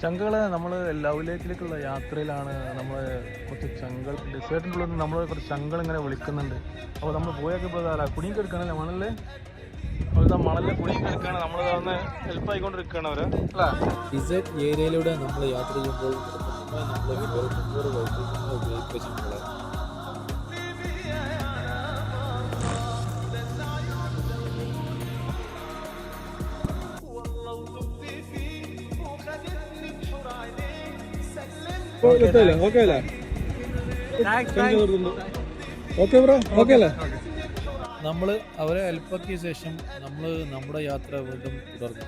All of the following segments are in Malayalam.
ചങ്കുകളെ നമ്മൾ ലവ് ലേക്കിലേക്കുള്ള യാത്രയിലാണ്. നമ്മൾ കുറച്ച് ചങ്കൾ ഡെസേർട്ടിൻ്റെ ഉള്ളിൽ നിന്ന് നമ്മൾ കുറച്ച് ചങ്കൾ ഇങ്ങനെ വിളിക്കുന്നുണ്ട്. അപ്പോൾ നമ്മൾ പോയൊക്കെ ഇപ്പോൾ കുടുങ്ങി എടുക്കണല്ലേ മണലിൽ, അപ്പോൾ മണലിൽ കുടുങ്ങി എടുക്കുകയാണ്. നമ്മൾ ഒന്ന് ഹെൽപ്പ് ആയിക്കൊണ്ടിരിക്കുകയാണ് അവർ അല്ലേ. ഡിസേർട്ട് ഏരിയയിലൂടെ നമ്മൾ യാത്ര ചെയ്യുമ്പോൾ നമ്മൾ ഉപയോഗിക്കുക ചങ്കളെ. നമ്മൾ അവരെ ഹെൽപ്പാക്കിയ ശേഷം നമ്മൾ നമ്മുടെ യാത്ര വീണ്ടും തുടർന്നു.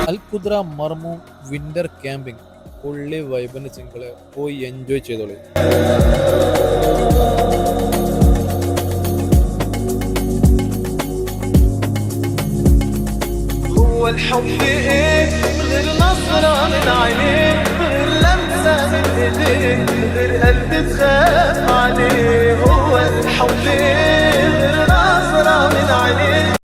അൽഖുദ്ര മർമൂം വിന്റർ ക്യാമ്പിംഗ് ഫുള്ളി വൈബിന് ചിങ്കളെ പോയി എൻജോയ് ചെയ്തോളൂ. الحب ايه غير نظرة من عينيك غير لمسة من ايديك غير قلب تخاف